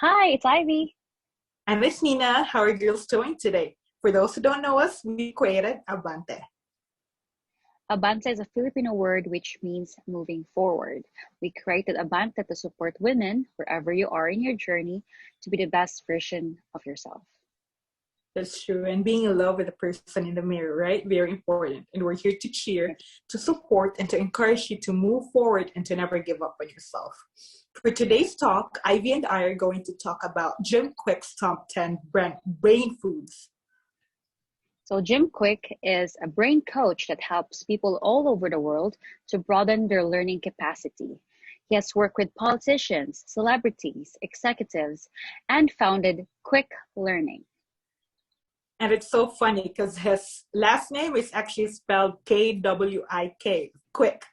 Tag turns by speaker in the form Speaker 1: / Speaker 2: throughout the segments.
Speaker 1: Hi, it's Ivy.
Speaker 2: And Miss Nina, how are girls doing today? For those who don't know us, we created Abante.
Speaker 1: Abante is a Filipino word which means moving forward. We created Abante to support women wherever you are in your journey to be the best version of yourself.
Speaker 2: That's true. And being in love with the person in the mirror, right? Very important. And we're here to cheer, to support, and to encourage you to move forward and to never give up on yourself. For today's talk, Ivy and I are going to talk about Jim Kwik's top 10 brain foods.
Speaker 1: So, Jim Kwik is a brain coach that helps people all over the world to broaden their learning capacity. He has worked with politicians, celebrities, executives, and founded Kwik Learning.
Speaker 2: And it's so funny because his last name is actually spelled Kwik, Quick.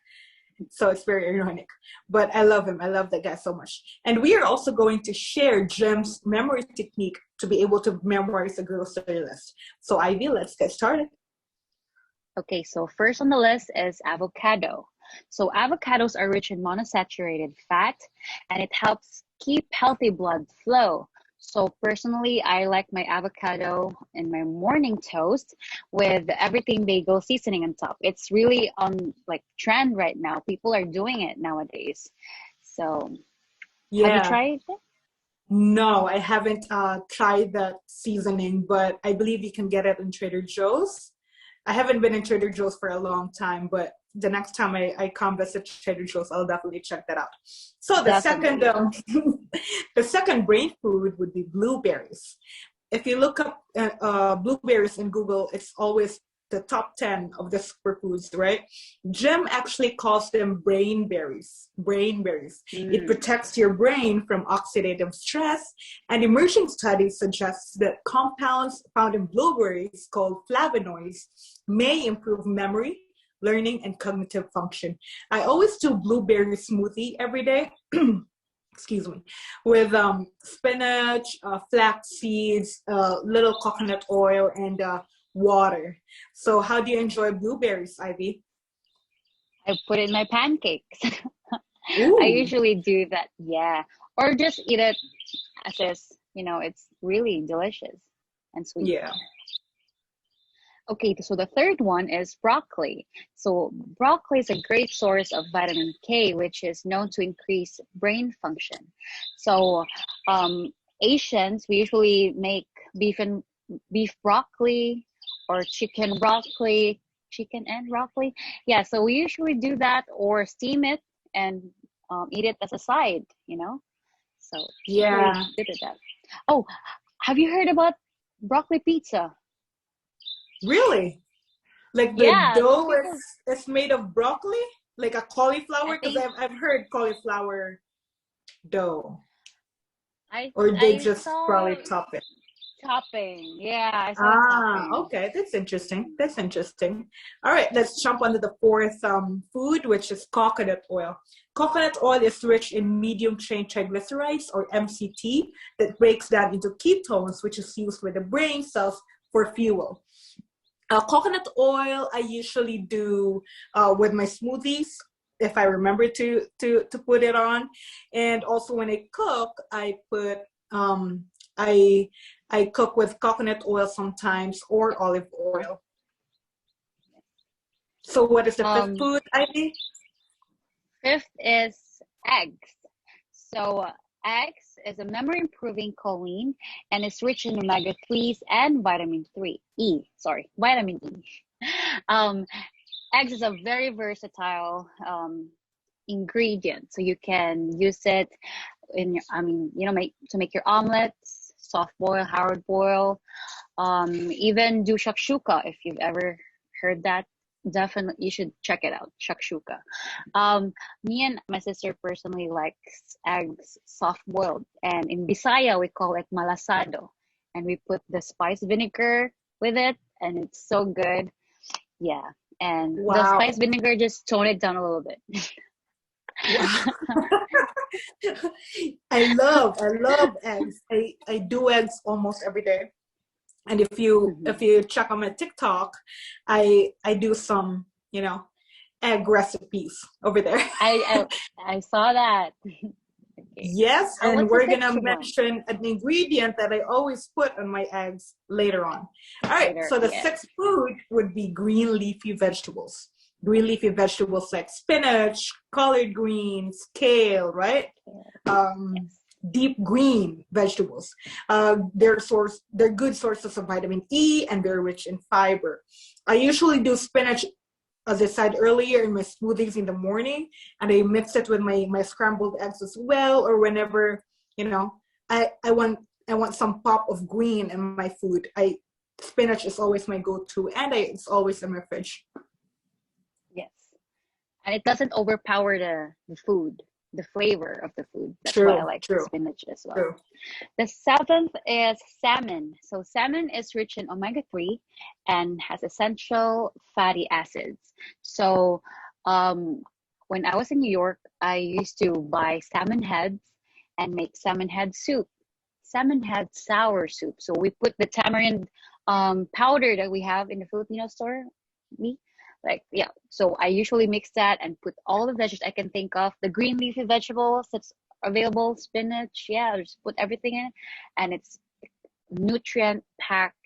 Speaker 2: So it's very ironic. But I love him. I love that guy so much. And we are also going to share Jim's memory technique to be able to memorize a grocery list. So Ivy, let's get started.
Speaker 1: Okay, so first on the list is avocado. So avocados are rich in monosaturated fat and it helps keep healthy blood flow. So personally, I like my avocado in my morning toast with everything bagel seasoning on top. It's really on like trend right now. People are doing it nowadays. So have you
Speaker 2: Yeah.
Speaker 1: tried it?
Speaker 2: No, I haven't tried that seasoning, but I believe you can get it in Trader Joe's. I haven't been in Trader Joe's for a long time, but the next time I come visit Trader Joe's, I'll definitely check that out. So the second,
Speaker 1: Definitely.
Speaker 2: the second brain food would be blueberries. If you look up blueberries in Google, it's always the top 10 of the superfoods, right? Jim actually calls them brain berries. Brain berries. It
Speaker 1: Mm.
Speaker 2: protects your brain from oxidative stress, and emerging studies suggest that compounds found in blueberries called flavonoids may improve memory, learning, and cognitive function. I always do blueberry smoothie every day. Excuse me, with spinach, flax seeds, little coconut oil, and water. So how do you enjoy blueberries, Ivy?
Speaker 1: I put it in my pancakes. I
Speaker 2: Ooh,
Speaker 1: usually do that, yeah. Or just eat it as is. It's really delicious and sweet.
Speaker 2: yeah.
Speaker 1: Okay, so the third one is broccoli. So broccoli is a great source of vitamin K, which is known to increase brain function. So Asians, we usually make beef broccoli or chicken and broccoli. Yeah, so we usually do that or steam it and eat it as a side. So it's really
Speaker 2: Yeah.
Speaker 1: good at that. Oh, have you heard about broccoli pizza?
Speaker 2: Really? Like the
Speaker 1: Yeah, some
Speaker 2: dough
Speaker 1: people,
Speaker 2: is made of broccoli? Like a
Speaker 1: I
Speaker 2: cauliflower? Because
Speaker 1: think
Speaker 2: I've heard cauliflower dough.
Speaker 1: I
Speaker 2: Or they
Speaker 1: I
Speaker 2: just
Speaker 1: saw
Speaker 2: probably top it.
Speaker 1: topping. Yeah, I saw
Speaker 2: Ah,
Speaker 1: topping.
Speaker 2: okay. That's interesting. That's interesting. All right, let's jump onto the fourth food, which is coconut oil. Coconut oil is rich in medium chain triglycerides, or MCT, that breaks down into ketones, which is used with the brain cells for fuel. Coconut oil, I usually do with my smoothies if I remember to put it on, and also when I cook, I I cook with coconut oil sometimes or olive oil. So what is the fifth
Speaker 1: Um,
Speaker 2: food, Ivy?
Speaker 1: Fifth is eggs. So eggs is a memory improving choline and is rich in omega 3s and vitamin 3 E. Sorry, vitamin E. Um, Eggs is a very versatile ingredient. So you can use it to make your omelets, soft boil, hard boil, even do shakshuka if you've ever heard that. Definitely, you should check it out, shakshuka. Me and my sister personally likes eggs soft boiled, and in Bisaya we call it malasado, and we put the spice vinegar with it, and it's so good. Yeah, and the spice
Speaker 2: Wow.
Speaker 1: vinegar just tone it down a little bit.
Speaker 2: Wow. I love eggs. I do eggs almost every day. And if
Speaker 1: Mhm.
Speaker 2: you check on my TikTok, I do some, egg recipes over there.
Speaker 1: I, I I saw that. Okay.
Speaker 2: Yes, and
Speaker 1: What's the
Speaker 2: we're
Speaker 1: sixth
Speaker 2: gonna
Speaker 1: one?
Speaker 2: mention an ingredient that I always put on my eggs later on. All right,
Speaker 1: Later,
Speaker 2: so the
Speaker 1: yes.
Speaker 2: sixth food would be green leafy vegetables. Green leafy vegetables like spinach, collard greens, kale, right? Um,
Speaker 1: Yes.
Speaker 2: Deep green vegetables. They're good sources of vitamin E and they're rich in fiber. I usually do spinach, as I said earlier, in my smoothies in the morning, and I mix it with my scrambled eggs as well, or whenever, you know, I want some pop of green in my food. Spinach is always my go-to, and it's always in my fridge.
Speaker 1: Yes. And it doesn't overpower the food, the flavor of the food. That's why I
Speaker 2: True,
Speaker 1: like
Speaker 2: true,
Speaker 1: spinach as well.
Speaker 2: true.
Speaker 1: The seventh is salmon. So salmon is rich in omega-3 and has essential fatty acids. So um, when I was in New York, I used to buy salmon heads and make salmon head soup. Salmon head sour soup. So we put the tamarind powder that we have in the Filipino store. Me, like yeah. So I usually mix that and put all the veggies I can think of. The green leafy vegetables that's available, spinach. Yeah, just put everything in, and it's nutrient packed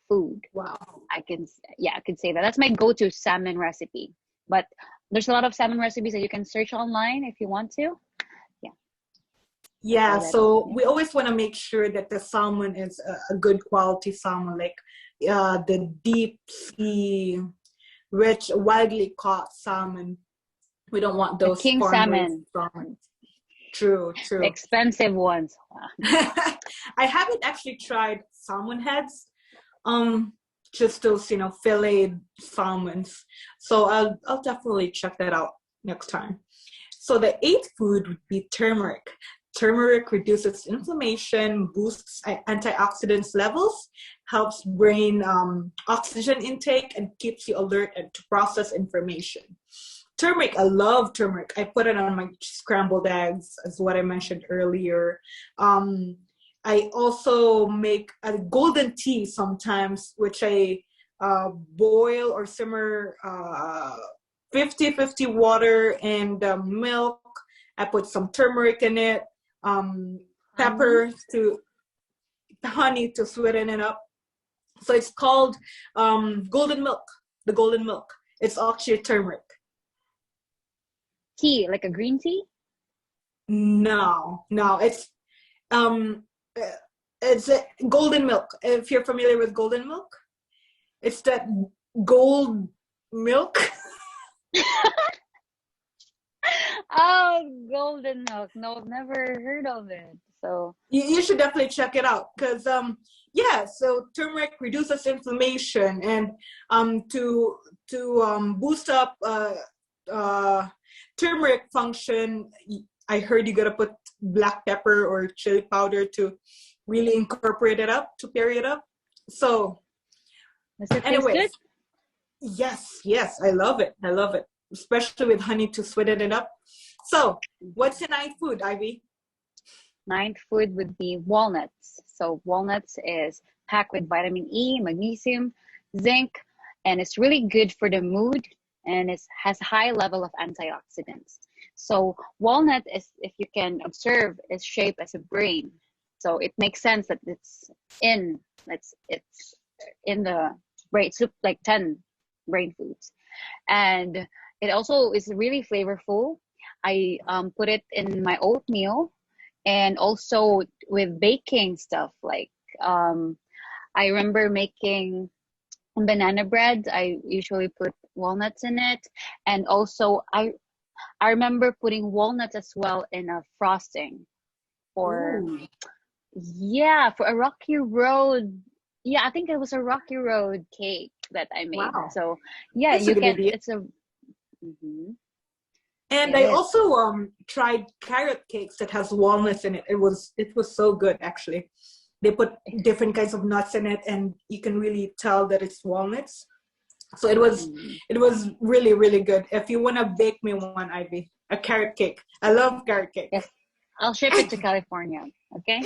Speaker 1: food.
Speaker 2: Wow.
Speaker 1: I can say that. That's my go-to salmon recipe. But there's a lot of salmon recipes that you can search online if you want to. Yeah.
Speaker 2: Yeah,
Speaker 1: So that's
Speaker 2: so
Speaker 1: yeah.
Speaker 2: we always want to make sure that the salmon is a good quality salmon, like the deep sea, rich, widely caught salmon. We don't want
Speaker 1: The
Speaker 2: those
Speaker 1: king
Speaker 2: farm-raised
Speaker 1: salmon,
Speaker 2: salmon. True,
Speaker 1: the
Speaker 2: true.
Speaker 1: expensive ones.
Speaker 2: I haven't actually tried salmon heads, um, just those, filleted salmons. So I'll definitely check that out next time. So the eighth food would be turmeric. Turmeric reduces inflammation, boosts antioxidants levels, helps brain oxygen intake, and keeps you alert and to process information. Turmeric, I love turmeric. I put it on my scrambled eggs, as what I mentioned earlier. Um, I also make a golden tea sometimes, which I boil or simmer 50-50 water and milk. I put some turmeric in it, um,
Speaker 1: Honey,
Speaker 2: pepper to honey to sweeten it up. So it's called golden milk. The golden milk. It's actually turmeric.
Speaker 1: tea, like a green tea.
Speaker 2: No, no, um, uh, it's golden milk. If you're familiar with golden milk, it's that gold milk.
Speaker 1: Oh, golden milk. No, I've never heard of it. So,
Speaker 2: You should definitely check it out because yeah, so turmeric reduces inflammation and to boost up uh turmeric function. I heard you gotta put black pepper or chili powder to really incorporate it up to pair it up. So
Speaker 1: does it taste good?
Speaker 2: anyways, yes, I love it. I love it, especially with honey to sweeten it up. So what's your night food, Ivy?
Speaker 1: Ninth food would be walnuts. So walnuts is packed with vitamin E, magnesium, zinc, and it's really good for the mood and it has high level of antioxidants. So walnut is, if you can observe, is shaped as a brain. So it makes sense that in it's in the brain soup like 10 brain foods. And it also is really flavorful. I put it in my oatmeal and also with baking stuff like um, I remember making banana bread. I usually put walnuts in it, and also I remember putting walnuts as well in a frosting for
Speaker 2: Ooh,
Speaker 1: yeah for a Rocky Road. Yeah, I think it was a Rocky Road cake that I made.
Speaker 2: wow.
Speaker 1: So yeah,
Speaker 2: That's a
Speaker 1: you
Speaker 2: good
Speaker 1: can.
Speaker 2: idea.
Speaker 1: It's a mhm,
Speaker 2: And
Speaker 1: it
Speaker 2: I
Speaker 1: is.
Speaker 2: also tried carrot cakes that has walnuts in it. It was so good actually. They put different kinds of nuts in it and you can really tell that it's walnuts. So it was
Speaker 1: Mm.
Speaker 2: it was really, really good. If you want to bake me one, Ivy, a carrot cake. I love carrot cake.
Speaker 1: Yes, I'll ship it to California. Okay.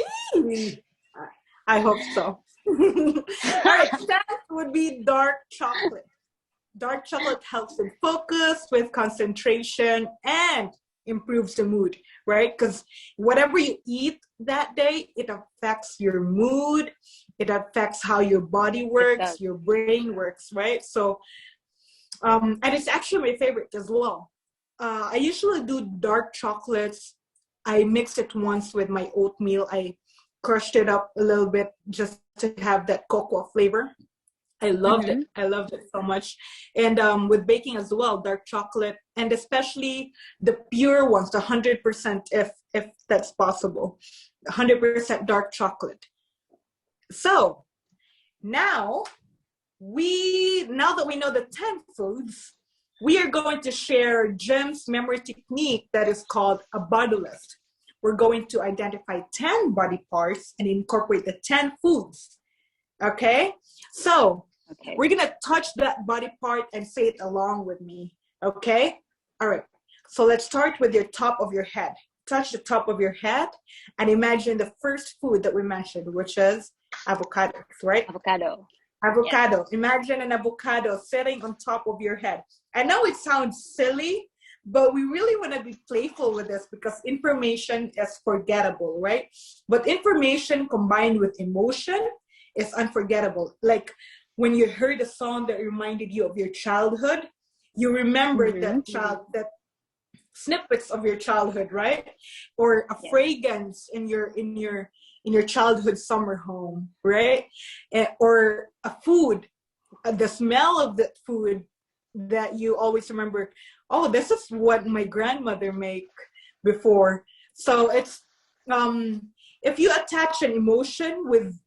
Speaker 2: I hope so. All right, tenth would be dark chocolate. Dark chocolate helps with focus, with concentration, and improves the mood, right? Because whatever you eat that day, it affects your mood, it affects how your body
Speaker 1: It
Speaker 2: works,
Speaker 1: does.
Speaker 2: your brain works, right? So, and it's actually my favorite as well. I usually do dark chocolates. I mix it once with my oatmeal. I crushed it up a little bit just to have that cocoa flavor. I loved it.
Speaker 1: Mm-hmm.
Speaker 2: I loved it so much. And with baking as well, dark chocolate, and especially the pure ones, the 100%, if that's possible, 100% dark chocolate. So now now that we know the 10 foods, we are going to share Jim's memory technique that is called a body list. We're going to identify 10 body parts and incorporate the 10 foods. Okay? So
Speaker 1: Okay.
Speaker 2: we're going to touch that body part and say it along with me. Okay? All right. So let's start with your top of your head. Touch the top of your head and imagine the first food that we mentioned, which is avocado, right?
Speaker 1: Avocado. Yes.
Speaker 2: Avocado. Imagine an avocado sitting on top of your head. I know it sounds silly, but we really want to be playful with this because information is forgettable, right? But information combined with emotion is unforgettable. Like when you heard a song that reminded you of your childhood, you remember
Speaker 1: Mm-hmm.
Speaker 2: that snippets of your childhood, right? Or a
Speaker 1: Yes.
Speaker 2: fragrance in your childhood summer home, right? Or a food, the smell of that food that you always remember. Oh, this is what my grandmother make before. So it's if you attach an emotion with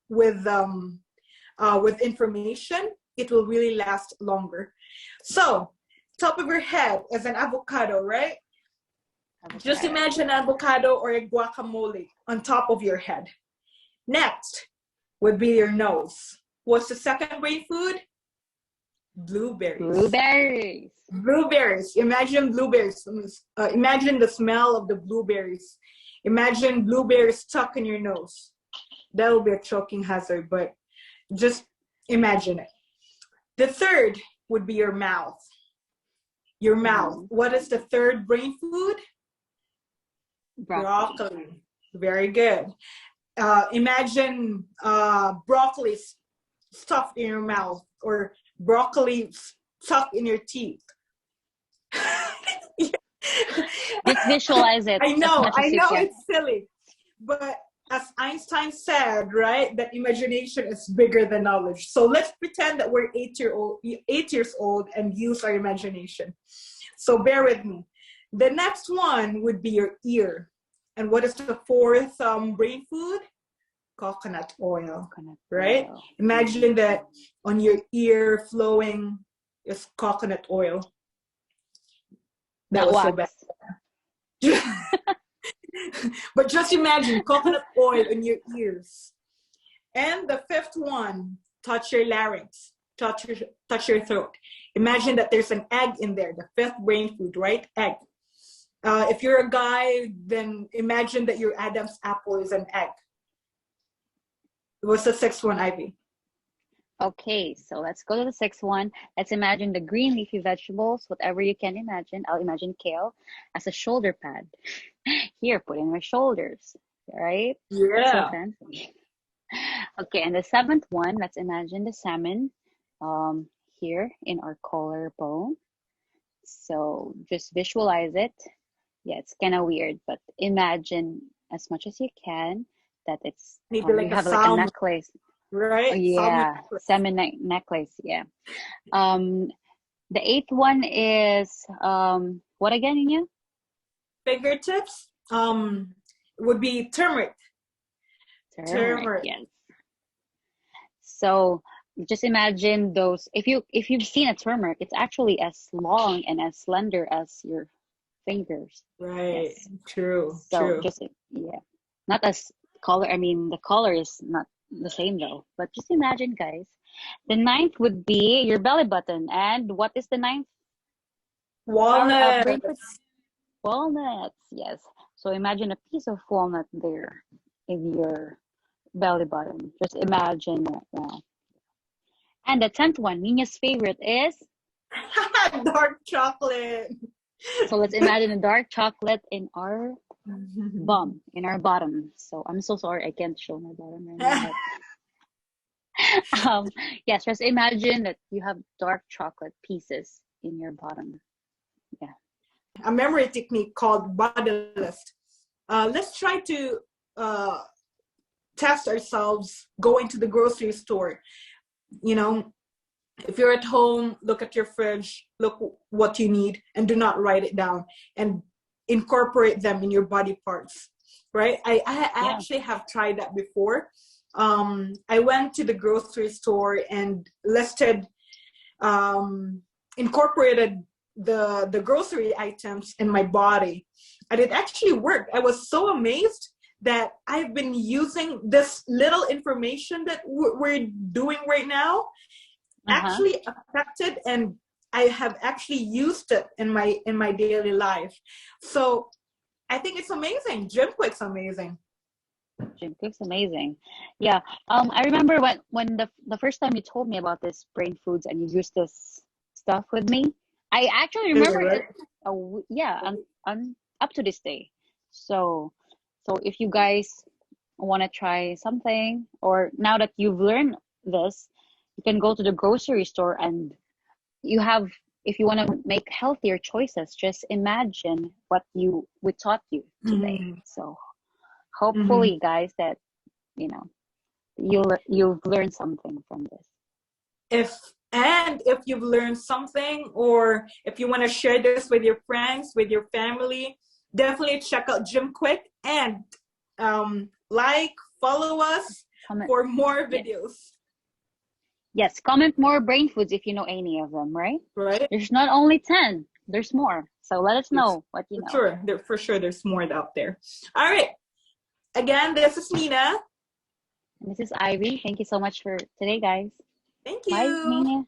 Speaker 2: information, it will really last longer. So top of your head is an avocado, right? Just
Speaker 1: Avocado.
Speaker 2: imagine avocado or a guacamole on top of your head. Next would be your nose. What's the second brain food? Blueberries.
Speaker 1: Blueberries.
Speaker 2: Blueberries. Imagine blueberries. Imagine the smell of the blueberries. Imagine blueberries stuck in your nose. That will be a choking hazard, but just imagine it. The third would be your mouth. Your mouth.
Speaker 1: Mm-hmm.
Speaker 2: What is the third brain food?
Speaker 1: Broccoli.
Speaker 2: Broccoli. Very good. Imagine broccoli stuffed in your mouth or broccoli stuck in your teeth.
Speaker 1: Just visualize it
Speaker 2: I
Speaker 1: as
Speaker 2: know,
Speaker 1: much as you can.
Speaker 2: it's silly, but as Einstein said, right, that imagination is bigger than knowledge. So let's pretend that we're 8 years old, and use our imagination. So bear with me. The next one would be your ear. And what is the fourth brain food? Coconut oil,
Speaker 1: Coconut
Speaker 2: right?
Speaker 1: oil.
Speaker 2: Imagine that on your ear flowing is coconut oil. That
Speaker 1: Not
Speaker 2: was so bad.
Speaker 1: wax.
Speaker 2: But just imagine coconut oil in your ears. And the fifth one, touch your larynx, touch your throat. Imagine that there's an egg in there, the fifth brain food, right? Egg. If you're a guy, then imagine that your Adam's apple is an egg. What's the sixth one, Ivy?
Speaker 1: Okay, so let's go to the sixth one. Let's imagine the green leafy vegetables, whatever you can imagine. I'll imagine kale as a shoulder pad. Here, put in my shoulders, right? So
Speaker 2: Yeah.
Speaker 1: fancy. Okay, and the seventh one, let's imagine the salmon here in our collarbone. So just visualize it. Yeah, it's kind of weird, but imagine as much as you can that it's
Speaker 2: Maybe
Speaker 1: you
Speaker 2: like a
Speaker 1: have like a
Speaker 2: salmon,
Speaker 1: necklace. Oh
Speaker 2: right? Salmon
Speaker 1: yeah,
Speaker 2: necklace.
Speaker 1: salmon necklace. Yeah. Um, the eighth one is what again, Inya?
Speaker 2: Fingertips would be turmeric.
Speaker 1: Turmeric. Yes. So just imagine those. If you've seen a turmeric, it's actually as long and as slender as your fingers.
Speaker 2: Right.
Speaker 1: Yes.
Speaker 2: True.
Speaker 1: So
Speaker 2: True.
Speaker 1: just not as color. I mean, the color is not the same though. But just imagine, guys. The ninth would be your belly button. And what is the ninth? Brain food?
Speaker 2: Walnuts.
Speaker 1: Walnuts. Yes. So imagine a piece of walnut there in your belly button. Just imagine that now. And the 10th one, Nina's favorite is
Speaker 2: Dark chocolate.
Speaker 1: So let's imagine a dark chocolate in our in our bottom. So I'm so sorry I can't show my bottom right now, but yes, just imagine that you have dark chocolate pieces in your bottom. Yeah.
Speaker 2: A memory technique called body lift. Let's try to test ourselves going to the grocery store. You know, if you're at home, look at your fridge, look what you need, and do not write it down, and incorporate them in your body parts, right? I
Speaker 1: Yeah.
Speaker 2: actually have tried that before. I went to the grocery store and listed, incorporated the grocery items in my body, and it actually worked. I was so amazed that I've been using this little information that we're doing right now actually affected, and I have actually used it in my daily life. So I think it's amazing. Jim Kwik's amazing.
Speaker 1: Jim Cook's amazing. Yeah. I remember when the first time you told me about this brain foods and you used this stuff with me, I actually remember
Speaker 2: Right?
Speaker 1: it. Yeah, up to this day. So if you guys want to try something, or now that you've learned this, you can go to the grocery store and you have, if you want to make healthier choices, just imagine what we taught you today.
Speaker 2: Mm-hmm.
Speaker 1: So
Speaker 2: Mm-hmm.
Speaker 1: hopefully, guys, that you know you've learned something from this.
Speaker 2: If you've learned something, or if you want to share this with your friends, with your family, definitely check out Jim Kwik, and like, follow us
Speaker 1: Comment.
Speaker 2: for more
Speaker 1: Yes.
Speaker 2: videos.
Speaker 1: Yes, comment more brain foods if you know any of them, right?
Speaker 2: Right?
Speaker 1: There's not only 10, there's more. So let us know what you know.
Speaker 2: For sure, there's more out there. All right. Again, this is Nina.
Speaker 1: And this is Ivy. Thank you so much for today, guys.
Speaker 2: Thank
Speaker 1: Bye,
Speaker 2: you.
Speaker 1: Nina.